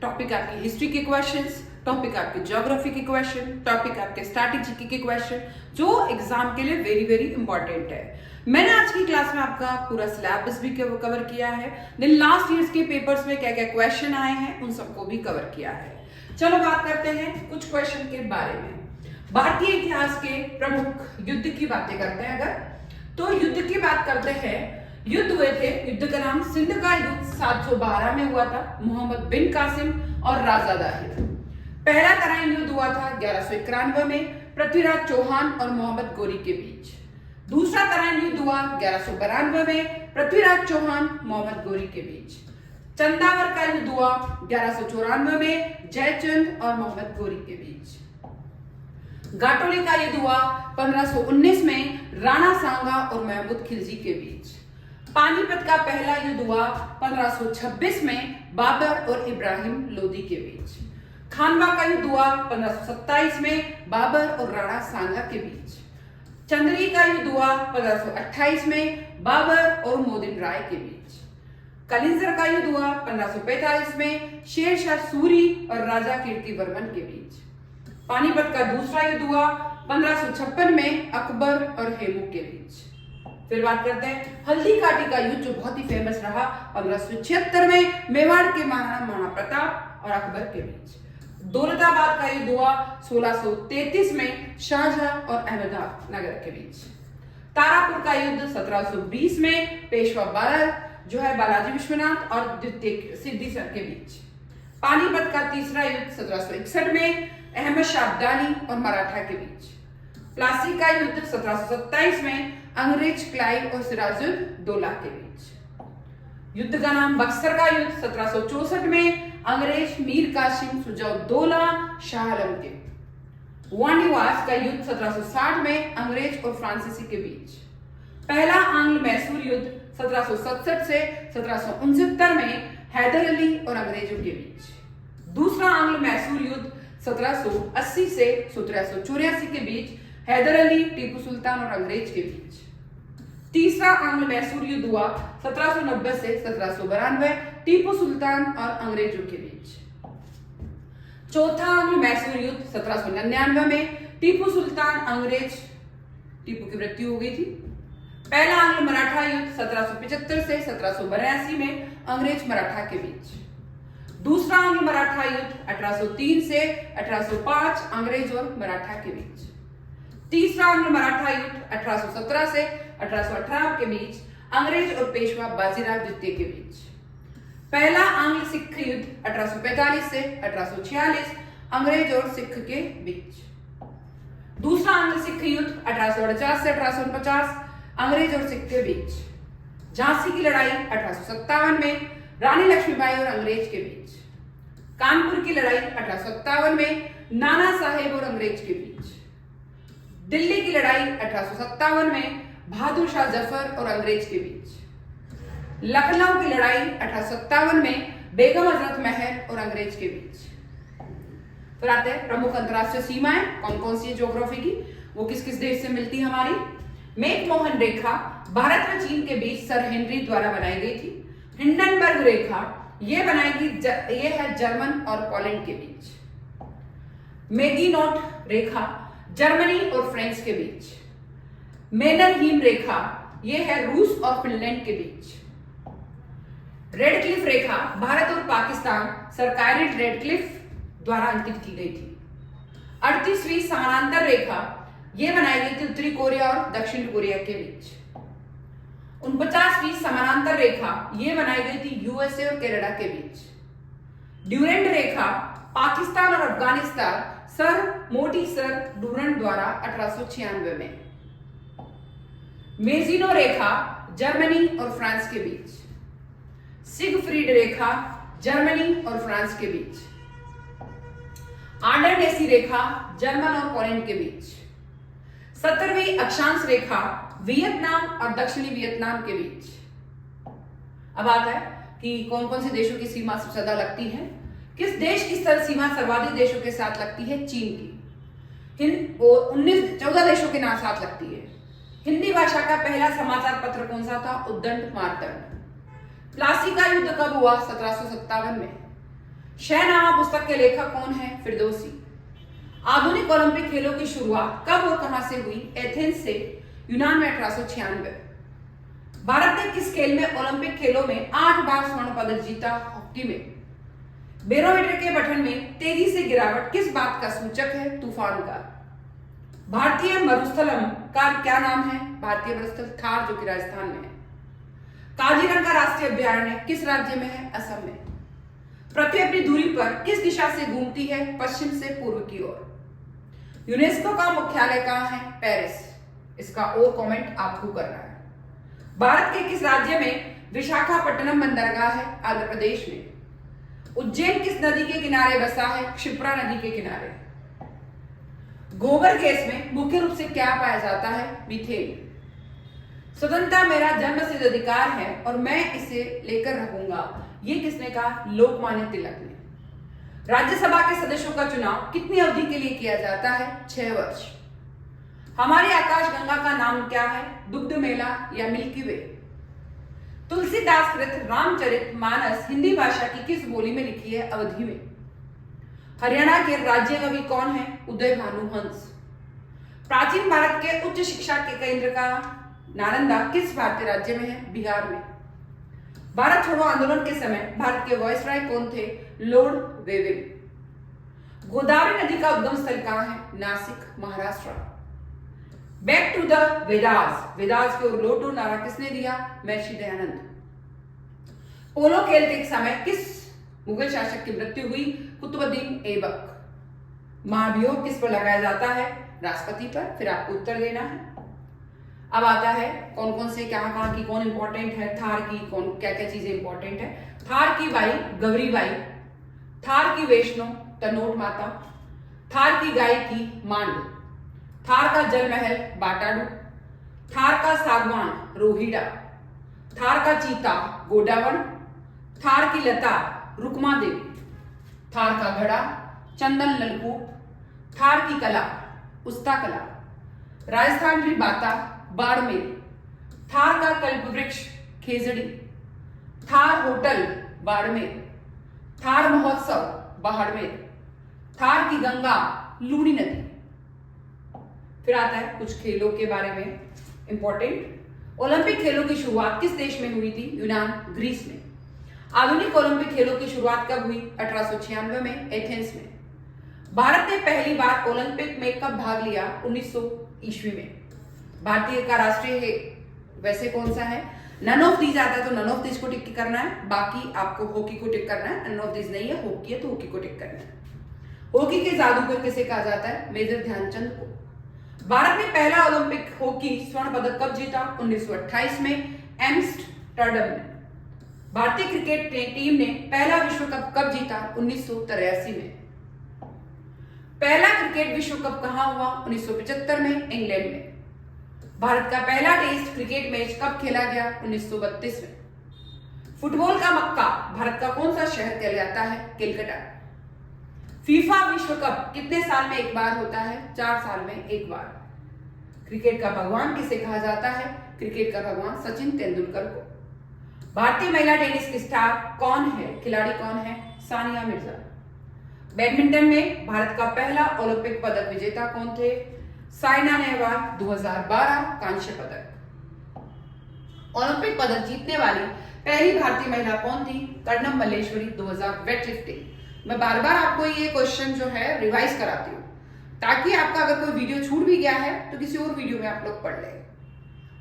Topic आपकी history के questions, topic आपके ज्योग्राफी के क्वेश्चन, टॉपिक आपके स्ट्रैटेजी के क्वेश्चन, जो एग्जाम के लिए वेरी वेरी इंपॉर्टेंट है। मैंने आज की क्लास में आपका पूरा सिलेबस भी कवर किया है, देन लास्ट ईयर्स के पेपर्स में क्या क्या क्वेश्चन आए हैं उन सबको भी कवर किया है। चलो बात करते हैं कुछ क्वेश्चन के बारे में। भारतीय इतिहास के प्रमुख युद्ध की बातें करते हैं अगर, तो युद्ध की बात करते हैं। युद्ध हुए थे, युद्ध का नाम सिंध का युद्ध 712 में हुआ था, मोहम्मद बिन कासिम और राजा दाहिर। पहला तराइन युद्ध हुआ था 1191 में पृथ्वीराज चौहान और मोहम्मद गोरी के बीच। दूसरा तराइन युद्ध हुआ 1192 में पृथ्वीराज चौहान मोहम्मद गोरी के बीच। चंदावर का युद्ध हुआ 1194 में जयचंद और मोहम्मद गोरी के बीच। घाटोली का युद्ध हुआ 1519 में राणा सांगा और महमूद खिलजी के बीच। पानीपत का पहला युद्ध हुआ 1526 में बाबर और इब्राहिम लोदी के बीच। खानवा का युद्ध हुआ 1527 में बाबर और राणा सांगा के बीच। चंद्री का युद्ध हुआ 1528 में बाबर और मोदिन राय के बीच। कलिंजर का युद्ध हुआ 1545 में शेर शाह सूरी और राजा कीर्तिवर्मन के बीच। पानीपत का दूसरा युद्ध हुआ 1556 में अकबर और हेमू के बीच। फिर बात करते हैं हल्दी घाटी का युद्ध, जो बहुत ही फेमस रहा 1576 में मेवाड़ के महाराणा प्रताप और अकबर के बीच। दौलताबाद का युद्ध हुआ 1633 में शाहजहां और अहमदनगर के बीच। तारापुर का युद्ध 1720 में पेशवा बालाजी विश्वनाथ और द्वितीय सिद्धिसर के बीच। पानीपत का तीसरा युद्ध 1761 में अहमद शाह अब्दाली और मराठा के बीच। प्लासी का युद्ध 1727 में अंग्रेज क्लाइव और सिराजुद्दौला के बीच। युद्ध का नाम बक्सर का युद्ध 1764 में अंग्रेज मीर कासिम सुजाउद्दौला शाह आलम के। वानीवास का युद्ध 1760 में अंग्रेज और फ्रांसीसी के बीच। पहला आंग्ल मैसूर युद्ध 1767 से 1769 में हैदर अली और अंग्रेजों के बीच। दूसरा आंग्ल मैसूर युद्ध 1780 से 1784 के बीच, हैदर अली, टीपू सुल्तान और अंग्रेज के बीच। तीसरा आंग्ल मैसूर युद्ध हुआ 1790 से 1792, टीपू सुल्तान और अंग्रेजों के बीच। चौथा आंग्ल मैसूर युद्ध 1799 में टीपू सुल्तान टीपू की मृत्यु हो गई थी। पहला आंग्ल मराठा युद्ध 1775 से 1782 में अंग्रेज मराठा के बीच। दूसरा आंग्ल मराठा युद्ध 1803 से 1805 अंग्रेज और मराठा के बीच। तीसरा आंग्ल मराठा युद्ध 1817 से 1818 के बीच, अंग्रेज और पेशवा बाजीराव द्वितीय के बीच। पहला आंग्ल सिख युद्ध 1845 से 1846 अंग्रेज और सिख के बीच। दूसरा आंग्ल सिख युद्ध 1848 से 1849 अंग्रेज और सिख के बीच। झांसी की लड़ाई 1857 में रानी लक्ष्मीबाई और अंग्रेज के बीच। कानपुर की लड़ाई 1857 में नाना साहेब और अंग्रेज के बीच। दिल्ली की लड़ाई 1857 में बहादुर शाह जफर और अंग्रेज के बीच। लखनऊ की लड़ाई 1857 में बेगम हजरत महल और अंग्रेज के बीच। फिर आते हैं प्रमुख अंतरराष्ट्रीय सीमाएं कौन कौन सी है ज्योग्राफी की, वो किस किस देश से मिलती है हमारी। मैकमोहन रेखा भारत और चीन के बीच सर हेनरी द्वारा बनाई गई थी। हिंडनबर्ग रेखा ये है जर्मन और पोलैंड के बीच। मेगिनोट रेखा जर्मनी और फ्रांस के बीच। मेनरहीम रेखा ये है रूस और फिनलैंड के बीच। रेड क्लिफ रेखा भारत और पाकिस्तान सरकारी रेड क्लिफ द्वारा अंकित की गई थी। 38वीं समानांतर रेखा ये बनाई गई थी उत्तरी कोरिया और दक्षिण कोरिया के बीच। 49वीं समानांतर रेखा ये बनाई गई थी यूएसए और कनाडा के बीच। ड्यूरेंट रेखा पाकिस्तान और अफगानिस्तान सर मोटी सर डूरंट द्वारा 1896 में। मेजिनो रेखा जर्मनी और फ्रांस के बीच। सिगफ्रीड रेखा जर्मनी और फ्रांस के बीच। आंडरनेसी रेखा जर्मन और पोलैंड के बीच। 17वीं अक्षांश रेखा वियतनाम और दक्षिणी वियतनाम के बीच। अब आता है कि कौन कौन से देशों की सीमा सबसे ज्यादा लगती है। किस देश की सीमा सर्वाधिक देशों के साथ लगती है? चीन की। 14 देशों के नाम साथ लगती है। हिंदी भाषा का पहला समाचार पत्र कौन सा था? उद्दंड मार्तंड। प्लासी का युद्ध कब हुआ? 1757 में। शहनामा पुस्तक के लेखक कौन है? फिरदौसी। आधुनिक ओलंपिक खेलों की शुरुआत कब और कहां से हुई? एथेंस से, यूनान में 1896। भारत ने किस खेल में ओलंपिक खेलों में 8 बार स्वर्ण पदक जीता? हॉकी में। बैरोमीटर के पठन में तेजी से गिरावट किस बात का सूचक है? तूफान का। भारतीय मरुस्थलम का क्या नाम है? भारतीय मरुस्थल थार, जो कि राजस्थान में है। काजीरंगा राष्ट्रीय अभयारण्य किस राज्य में है? असम में। पृथ्वी अपनी दूरी पर किस दिशा से घूमती है? पश्चिम से पूर्व की ओर। यूनेस्को का मुख्यालय कहां है? पेरिस। इसका और कमेंट आपको करना है। भारत के किस राज्य में विशाखापट्टनम बंदरगाह है? आंध्र प्रदेश में। उज्जैन किस नदी के किनारे बसा है? क्षिप्रा नदी के किनारे। गोबर गैस में मुख्य रूप से क्या पाया जाता है? मीथेन। स्वतंत्रता मेरा जन्मसिद्ध अधिकार है और मैं इसे लेकर रहूंगा, ये किसने कहा? लोकमान्य तिलक ने। राज्यसभा के सदस्यों का चुनाव कितनी अवधि के लिए किया जाता है? 6 वर्ष। हमारी आकाशगंगा का नाम क्या है? दुग्ध मेला या मिल्की वे। तुलसीदास कृत रामचरितमानस हिंदी भाषा की किस बोली में लिखी है? अवधी में। हरियाणा के राज्य कवि कौन है? उदय भानु हंस। प्राचीन भारत के उच्च शिक्षा के केंद्र का नालंदा किस भारतीय राज्य में है? बिहार में। भारत छोड़ो आंदोलन के समय भारत के वायसराय कौन थे? लॉर्ड वेविल। गोदावरी नदी का उद्गम स्थल कहां है? Nashik, Maharashtra. Back to the Vedas, Vedas की ओर लौटो नारा किसने दिया? महर्षि दयानंद। पोलो खेलते समय किस मुगल शासक की मृत्यु हुई? कुतुबुद्दीन ऐबक। महाभियोग किस पर लगाया जाता है? राष्ट्रपति पर। फिर आपको उत्तर देना है। अब आता है कौन कौन से कहां की कौन इंपॉर्टेंट है, थार की कौन क्या क्या चीजें इंपॉर्टेंट है। थार की बाई गौरी बाई, थार की वैष्णो तनोट माता, थार की गाय की मांड, थार का जल महल बाटाडू, थार का सागवान रोहिड़ा, थार का चीता गोडावन, थार की लता रुक्मा देवी, थार का घड़ा चंदन ललकूप, थार की कला उस्ता कला, राजस्थान की बाता बाड़मेर, थार का कल्प वृक्ष खेजड़ी, थार होटल बाड़मेर, थार महोत्सव बाड़मेर, थार की गंगा लूणी नदी। फिर आता है कुछ खेलों के बारे में इंपॉर्टेंट। ओलंपिक खेलों की शुरुआत किस देश में हुई थी? यूनान, ग्रीस में। आधुनिक ओलंपिक खेलों की शुरुआत कब हुई? 1896 में, एथेंस में। भारत ने पहली बार ओलंपिक में कब भाग लिया? 1900 ईस्वी में। भारतीय का राष्ट्रीय वैसे कौन सा है? नन ऑफ दीज आता है तो नन ऑफ दीज को टिक करना है, बाकी आपको हॉकी को टिक करना है। नन ऑफ दीज नहीं है, हॉकी है तो हॉकी को टिक करना है। हॉकी के जादूगर किसे कहा जाता है? मेजर ध्यानचंद को। भारत ने पहला ओलंपिक हॉकी स्वर्ण पदक कब जीता? 1928 में, एम्स्टर्डम में। भारतीय क्रिकेट टीम ने पहला विश्व कप कब जीता? 1983 में। पहला क्रिकेट विश्व कप कहां हुआ? 1975 में, इंग्लैंड में। भारत का पहला टेस्ट क्रिकेट मैच कब खेला गया? 1932 में। फुटबॉल का मक्का भारत का कौन सा शहर कहलाता है? कलकत्ता। फीफा विश्व कप कितने साल में एक बार होता है? 4 साल में एक बार। क्रिकेट का भगवान किसे कहा जाता है? क्रिकेट का भगवान सचिन तेंदुलकर को। भारतीय महिला टेनिस की स्टार कौन है? खिलाड़ी कौन है? सानिया मिर्जा। बैडमिंटन में भारत का पहला ओलंपिक पदक विजेता कौन थे? साइना नेहवाल, 2012 कांस्य पदक। ओलंपिक पदक जीतने वाली पहली भारतीय महिला कौन थी? कर्णम मल्लेश्वरी, 2000 वेटलिफ्टिंग। मैं बार बार आपको ये क्वेश्चन जो है रिवाइज कराती हूँ ताकि आपका अगर कोई वीडियो छूट भी गया है तो किसी और वीडियो में आप लोग पढ़ लें।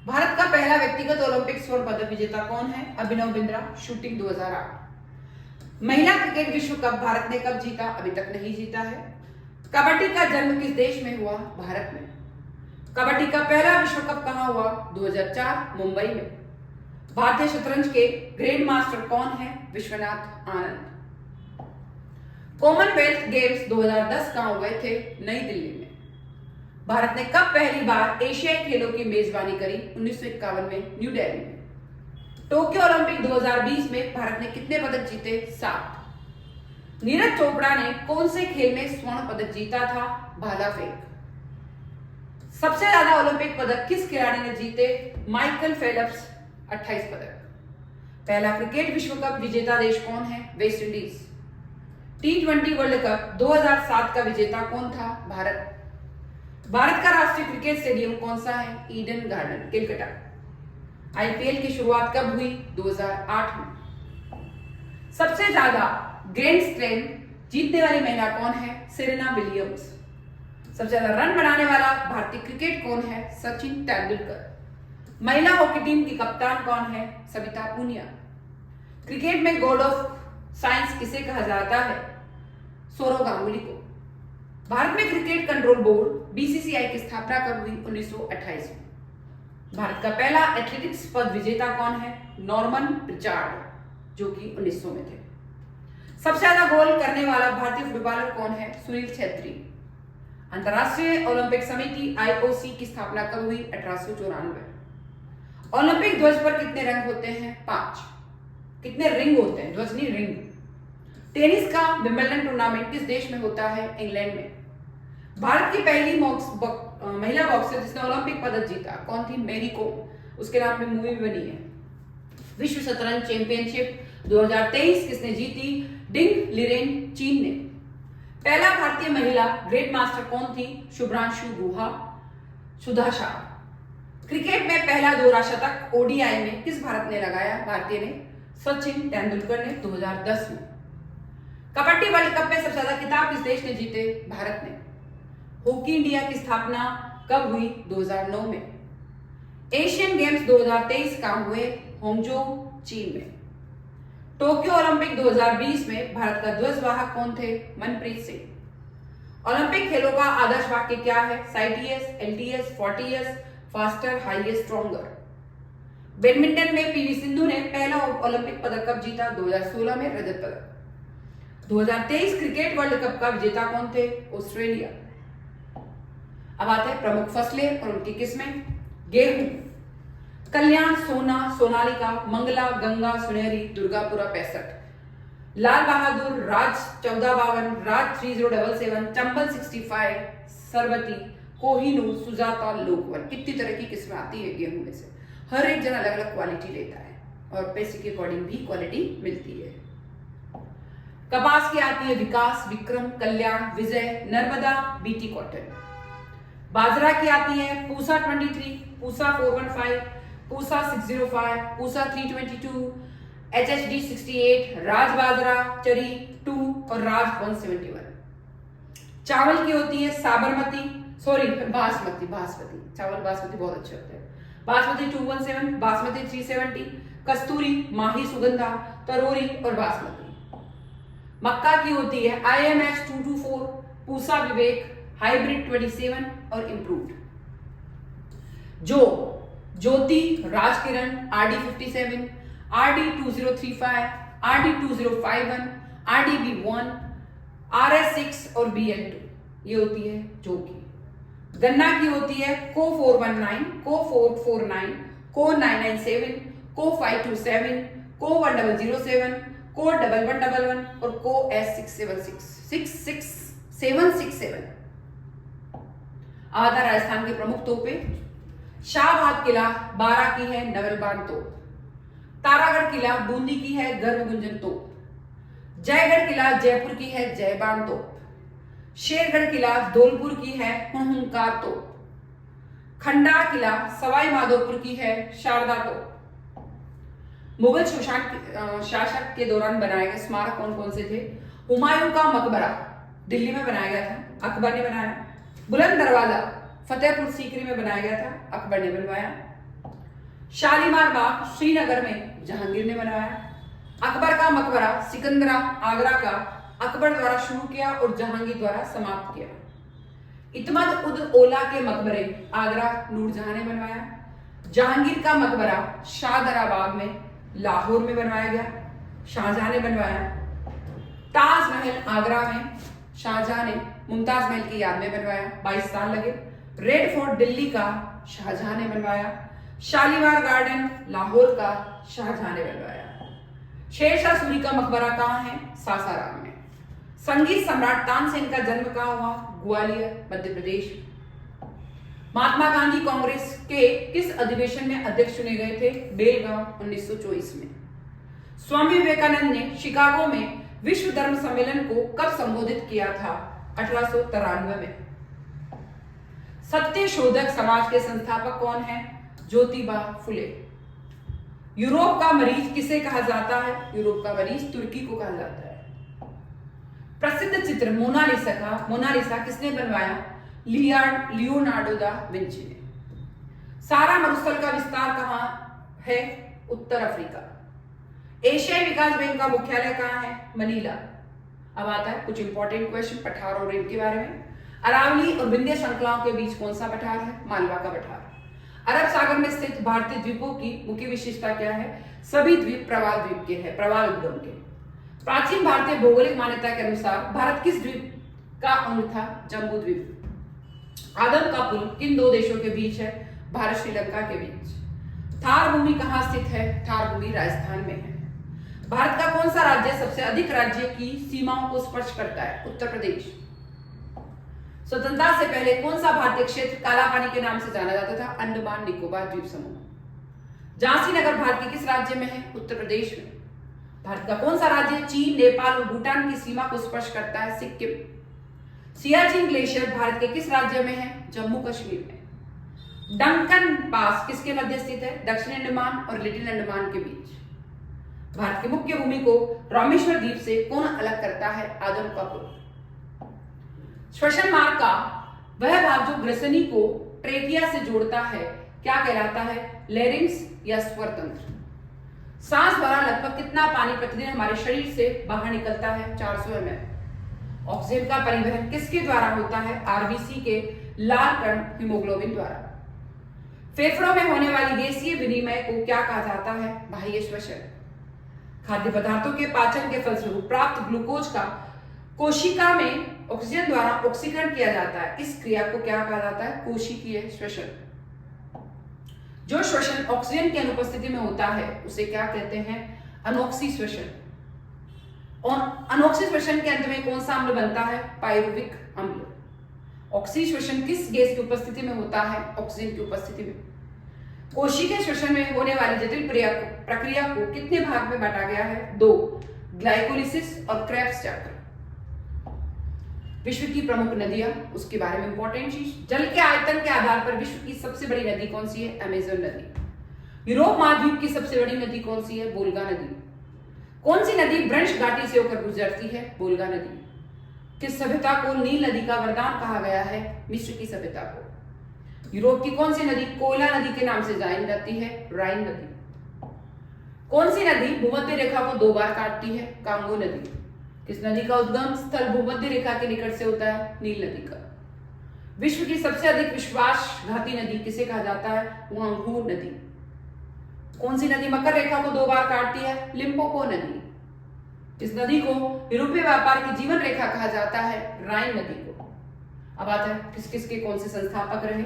भारत का पहला व्यक्तिगत ओलंपिक स्वर्ण पदक विजेता कौन है? अभिनव बिंद्रा, शूटिंग, 2008। महिला क्रिकेट विश्व कप भारत ने कब जीता? अभी तक नहीं जीता है। कबड्डी का जन्म किस देश में हुआ? भारत में। कबड्डी का पहला विश्व कप कहां हुआ? 2004, मुंबई में। भारतीय शतरंज के ग्रैंड मास्टर कौन है? विश्वनाथ आनंद। कॉमनवेल्थ गेम्स 2010 कहां हुए थे? नई दिल्ली में। भारत ने कब पहली बार एशियाई खेलों की मेजबानी करी? 1951 में, न्यू दिल्ली में। टोक्यो ओलंपिक 2020 में भारत ने कितने पदक जीते? 7। नीरज चोपड़ा ने कौन से खेल में स्वर्ण पदक जीता था? भाला फेंक। सबसे ज्यादा ओलंपिक पदक किस खिलाड़ी ने जीते? माइकल फेल्प्स, 28 पदक। पहला क्रिकेट विश्व कप विजेता देश कौन है? West Indies. T20 world cup 2007 का विजेता कौन था? भारत। भारत का राष्ट्रीय क्रिकेट स्टेडियम कौन सा है? Eden garden, Calcutta. आईपीएल की शुरुआत कब हुई? 2008 में। सबसे ज्यादा ग्रैंड स्लैम जीतने वाली महिला कौन है? Serena Williams. सबसे ज्यादा रन बनाने वाला भारतीय क्रिकेट कौन है? सचिन तेंदुलकर। महिला हॉकी टीम की कप्तान कौन है? सविता पूनिया। क्रिकेट में गॉड ऑफ साइंस किसे कहा जाता है? सौरव गांगुली को। भारत में क्रिकेट कंट्रोल बोर्ड बीसीसीआई की स्थापना कब हुई? 1928 में। भारत का पहला एथलेटिक्स पद विजेता कौन है? नॉर्मन प्रिचार्ड, जो कि 1900 में थे। सबसे ज्यादा गोल करने वाला भारतीय फुटबॉलर कौन है? सुनील छेत्री। अंतरराष्ट्रीय ओलंपिक समिति आईओसी की स्थापना कब हुई? 1894। ओलंपिक ध्वज पर कितने रंग होते हैं? 5। कितने रिंग होते हैं? ध्वज नहीं, रिंग। टेनिस का विंबलडन टूर्नामेंट किस देश में होता है? इंग्लैंड में। भारत की पहली महिला बॉक्सर जिसने ओलंपिक पदक जीता कौन थी? मैरी कॉम। उसके नाम पे मूवी बनी है। विश्व शतरंज चैंपियनशिप 2023 किसने जीती? डिंग लिरेन, चीन ने। पहला भारतीय महिला ग्रेट मास्टर कौन थी? शुभ्रांशु गुहा, सुधा शाह। क्रिकेट में पहला दोहरा शतक ओडीआई में किस भारत ने लगाया? भारतीय ने, सचिन तेंदुलकर ने 2010 में। कबड्डी वर्ल्ड कप में सबसे ज्यादा खिताब किस देश ने जीते? भारत ने। हॉकी इंडिया की स्थापना कब हुई? 2009 में। एशियन गेम्स 2023 कहां हुए? होंगजो, चीन में। टोक्यो ओलंपिक 2020 में भारत का ध्वजवाहक कौन थे? मनप्रीत सिंह। ओलंपिक खेलों का आदर्श वाक्य क्या है? Citius, altius, fortius, faster, highest, stronger. Badminton में पीवी सिंधु ने पहला ओलंपिक पदक कब जीता? 2016 में, रजत पदक। 2023 क्रिकेट वर्ल्ड कप का विजेता कौन थे? ऑस्ट्रेलिया। अब आते हैं प्रमुख फसलें और उनकी किस्में। गेहूं, कल्याण, सोना, सोनालिका, मंगला, गंगा, सुनहरी, दुर्गापुरा 65, लाल बहादुर, राज 1452, राज 3077, चंबल 65, सरबती, कोहिनूर, सुजाता, लोकवन। कितनी तरह की किस्में आती है गेहूं में से। हर एक जन अलग अलग क्वालिटी लेता है और पैसे के अकॉर्डिंग भी क्वालिटी मिलती है। कपास की आती है विकास, विक्रम, कल्याण, विजय, नर्मदा, बीटी कॉटन। बाजरा की आती है पूसा 23, पूसा 415, पूसा 605, पूसा 322, HHD 68, राज बाजरा, चरी 2 और राज 171। चावल की होती है साबरमती, बासमती। चावल बासमती बहुत अच्छे होते हैं। बासमती 217, बासमती 370, कस्तूरी, माही सुगंधा, तरोरी और बासमती। मक्का की होती है IMH 224, पूसा विवेक, हाइब्रिड 27 और इंप्रूव्ड। जो ज्योति, Rajkiran, RD 57, RD 2035, RD 2051, RDB1, RS6 और BL2 ये होती है जो की। गन्ना की होती है को 419, को 449, को 997, को 527, को 1007, को 1111 और को S767। आता राजस्थान के प्रमुख तोपें। शाहबाद किला 12 की है नवलबान तोप। तारागढ़ किला बूंदी की है गर्भगुंजन तोप। जयगढ़ किला जयपुर की है जयबान तोप। शेरगढ़ किला धौलपुर की है हुंकार तोप। खंडार किला सवाई माधोपुर की है शारदा तोप। मुगल शासक के दौरान बनाए गए स्मारक कौन कौन से थे? हुमायूं का मकबरा दिल्ली में बनाया गया था, अकबर ने बनाया। बुलंद दरवाजा फतेहपुर सीकरी में बनाया गया था, अकबर ने बनवाया। शालीमार बाग श्रीनगर में जहांगीर ने बनवाया। अकबर का मकबरा सिकंदरा आगरा का अकबर द्वारा शुरू किया और जहांगीर द्वारा समाप्त किया। इत्मद उद औला के मकबरे आगरा नूरजहां ने बनवाया। जहांगीर का मकबरा शाहदराबाद में लाहौर में बनवाया गया, शाहजहां ने बनवाया। ताजमहल आगरा में शाहजहां ने मुमताज महल की याद में बनवाया, 22 साल लगे। रेड फोर्ट दिल्ली का शाहजहां ने बनवाया। शालीमार गार्डन लाहौर का शाहजहां ने बनवाया। शेरशाह सूरी का मकबरा कहाँ है? सासाराम में। संगीत सम्राट तानसेन का जन्म कहाँ हुआ? ग्वालियर, मध्य प्रदेश। महात्मा गांधी कांग्रेस के किस अधिवेशन में अध्यक्ष चुने गए थे? बेलगांव 1924 में। स्वामी विवेकानंद ने शिकागो में विश्व धर्म सम्मेलन को कब संबोधित किया था? 1893 में। सत्य शोधक समाज के संस्थापक कौन है? ज्योतिबा फुले। यूरोप का मरीज किसे कहा जाता है? यूरोप का मरीज तुर्की को कहा जाता है। प्रसिद्ध चित्र मोनालिसा किसने बनवाया? लियोनार्डो दा विंची ने। सारा मरुस्थल का विस्तार कहां है? उत्तर अफ्रीका। एशियाई विकास बैंक का मुख्यालय कहां है? मनीला। अब आता है कुछ इंपॉर्टेंट क्वेश्चन पठार और रेल के बारे में। अरावली और विंध्य श्रृंखलाओं के बीच कौन सा पठार है? मालवा का पठार। अरब सागर में स्थित भारतीय द्वीपों की मुख्य विशेषता क्या है? सभी द्वीप प्रवाल द्वीप के हैं, प्रवाल उद्गम के। प्राचीन भारतीय भौगोलिक मान्यता के अनुसार भारत किस द्वीप का अंग था? जम्बू द्वीप। आदम का पुल किन दो देशों के बीच है? भारत श्रीलंका के बीच। थार भूमि कहां स्थित है? थार भूमि राजस्थान में है। भारत का कौन सा राज्य सबसे अधिक राज्य की सीमाओं को स्पर्श करता है? उत्तर प्रदेश। स्वतंत्रता से पहले कौन सा भारतीय क्षेत्र काला पानी के नाम से जाना जाता था? अंडमान निकोबार द्वीप समूह। झांसी नगर भारत के किस राज्य में है? उत्तर प्रदेश में। भारत का कौन सा राज्य चीन, नेपाल और भूटान की सीमा को स्पर्श करता है? सिक्किम। सियाचिन ग्लेशियर भारत के किस राज्य में है? जम्मू कश्मीर में। डंकन पास किसके मध्य स्थित है? दक्षिण अंडमान और लिटिल अंडमान के बीच। भारत की मुख्य भूमि को रामेश्वर द्वीप से कौन अलग करता है? आदम का पुल। श्वसन मार्ग का वह भाग जो ग्रसनी को ट्रेकिया से जोड़ता है क्या कहलाता है? लेरिंग्स या स्वर तंत्र। सांस भरा लगभग कितना पानी प्रतिदिन हमारे शरीर से बाहर निकलता है? 400 ml। ऑक्सीजन का परिवहन किसके द्वारा होता है? आरबीसी के लाल कण हीमोग्लोबिन द्वारा। फेफड़ों में होने वाली गैसीय विनिमय को क्या कहा जाता है? बाह्य श्वसन। खाद्य पदार्थों के पाचन के फलस्वरूप प्राप्त ग्लूकोज का कोशिका में ऑक्सीजन द्वारा ऑक्सीकरण किया जाता है। इस क्रिया को क्या कहा जाता है? कोशिकीय श्वसन। जो श्वसन ऑक्सीजन की अनुपस्थिति में होता है उसे क्या कहते हैं? अनोक्सी श्वसन। और अनोक्सी श्वसन के अंत में कौन सा अम्ल बनता है? पायरुविक अम्ल। ऑक्सी श्वसन किस गैस की उपस्थिति में होता है? ऑक्सीजन की उपस्थिति में। कोशिकीय श्वसन में होने वाली जटिल प्रक्रिया को कितने भाग में बांटा गया है? 2, ग्लाइकोलिसिस और क्रेब्स चक्र। विश्व की प्रमुख नदियां, उसके बारे में इंपॉर्टेंट चीज। जल के आयतन के आधार पर विश्व की सबसे बड़ी नदी कौन सी है? अमेजन नदी। यूरोप महाद्वीप की सबसे बड़ी नदी कौन सी है? वोल्गा नदी। कौन सी नदी ब्रंश घाटी से होकर गुजरती है? वोल्गा नदी। किस सभ्यता को नील नदी का वरदान कहा गया है? मिस्र की सभ्यता को। यूरोप की कौन सी नदी कोयला नदी के नाम से जानी जाती है? राइन नदी। कौन सी नदी भूमध्य रेखा को 2 बार काटती है? कांगो नदी। किस नदी का उद्गम स्थल भूमध्य रेखा के निकट से होता है? नील नदी का। विश्व की सबसे अधिक विश्वासघाती नदी किसे कहा जाता है? हुआंगहू नदी। कौन सी नदी मकर रेखा को 2 बार काटती है? लिम्पोपो नदी। इस नदी को यूरोपीय व्यापार की जीवन रेखा कहा जाता है? राइन नदी को। अब आता है किस किस के कौन से संस्थापक रहे?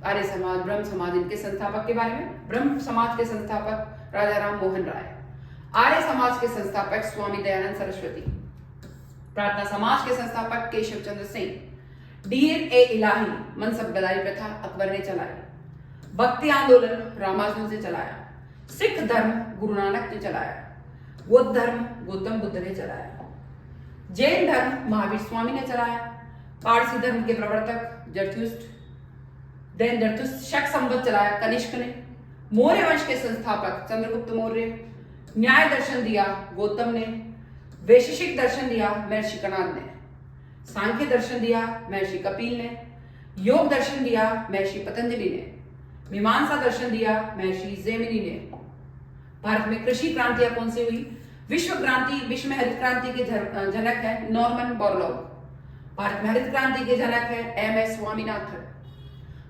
आर्य समाज, ब्रह्म समाज, इनके संस्थापक के बारे में। ब्रह्म समाज के संस्थापक राजा राम मोहन राय। आर्य समाज के संस्थापक स्वामी दयानंद सरस्वती। प्रार्थना समाज के संस्थापक केशव चंद्र सिंह। डीएनए इलाही मनसब गदारी प्रथा अकबर ने चलाई। भक्ति आंदोलन रामानुजन से चलाया। सिख धर्म गुरु नानक ने चलाया। बौद्ध धर्म गौतम बुद्ध ने चलाया। जैन धर्म महावीर स्वामी ने चलाया। पारसी धर्म के प्रवर्तक जरथुस्त्र शक संवत चलाया कनिष्क ने। मौर्य वंश के संस्थापक चंद्रगुप्त मौर्य। न्याय दर्शन दिया गौतम ने। वैशेषिक दर्शन दिया महर्षि कणाद ने। सांख्य दर्शन दिया महर्षि कपिल ने। योग दर्शन दिया महर्षि पतंजलि ने। मीमांसा दर्शन दिया महर्षि जैमिनी ने। भारत में कृषि क्रांतियां कौन सी हुई? विश्व में हरित क्रांति के जनक है नॉर्मन बोरलॉग। भारत में हरित क्रांति के जनक है एमएस स्वामीनाथन।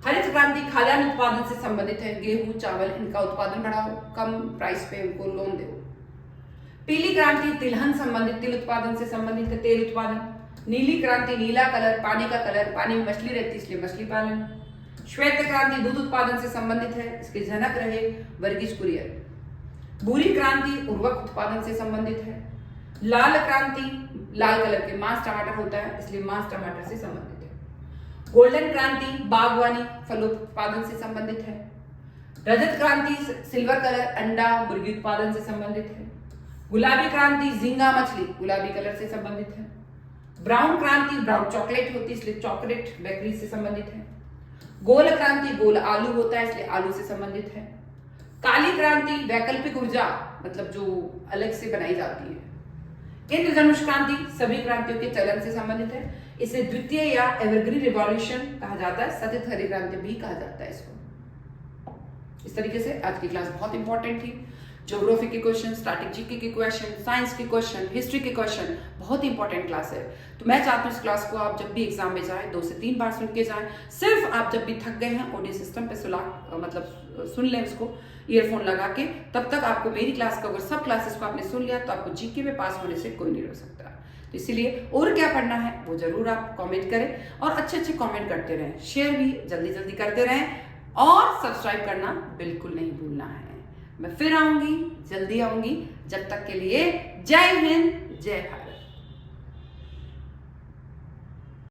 हरित क्रांति खाद्यान्न उत्पादन से संबंधित है। गेहूं, चावल, इनका उत्पादन बढ़ाओ, कम प्राइस पे उनको लोन दो। पीली क्रांति तिलहन संबंधित, तिल उत्पादन से संबंधित है, तेल उत्पादन। नीली क्रांति नीला कलर, पानी का कलर, पानी में मछली रहती है इसलिए मछली पालन। श्वेत क्रांति दूध उत्पादन से संबंधित है, इसके जनक रहे वर्गीज कुरियन। भूरी क्रांति उर्वरक उत्पादन से संबंधित है। लाल क्रांति लाल कलर के मांस टमाटर होता है इसलिए मांस टमाटर से संबंधित है। गोल्डन क्रांति बागवानी फलोत्पादन से संबंधित है। रजत क्रांति सिल्वर कलर अंडा मुर्गी उत्पादन से संबंधित है। गुलाबी क्रांति झींगा मछली गुलाबी कलर से संबंधित है। ब्राउन क्रांति ब्राउन चॉकलेट होती है इसलिए चॉकलेट बेकरी से संबंधित है। गोल क्रांति गोल आलू होता है इसलिए आलू से संबंधित है। काली क्रांति वैकल्पिक ऊर्जा मतलब जो अलग से बनाई जाती है। इंद्रधनुष क्रांति सभी क्रांतियों के चलन से संबंधित है, इसे द्वितीय या एवरग्रीन रिवॉल्यूशन कहा जाता है, सतत हरी क्रांति भी कहा जाता है इसको। इस तरीके से आज की क्लास बहुत इंपॉर्टेंट थी। ज्योग्राफी के क्वेश्चन, स्टैटिक जीके के क्वेश्चन, साइंस के क्वेश्चन, हिस्ट्री के क्वेश्चन, बहुत इंपॉर्टेंट क्लास है। तो मैं चाहती हूँ इस क्लास को आप जब भी एग्जाम में जाए 2 से 3 बार सुन के जाएं। सिर्फ आप जब भी थक गए हैं ऑडियो सिस्टम पे सुन लें उसको ईयरफोन लगा के, तब तक आपको मेरी क्लास का अगर सब क्लासेस को आपने सुन लिया तो आपको जीके में पास होने से कोई नहीं रोक सकता। तो इसीलिए और क्या पढ़ना है वो जरूर आप कमेंट करें और अच्छे अच्छे कमेंट करते रहें, शेयर भी जल्दी जल्दी करते रहें और सब्सक्राइब करना बिल्कुल नहीं भूलना है। मैं फिर आऊंगी, जल्दी आऊंगी। जब तक के लिए जय हिंद, जय भारत।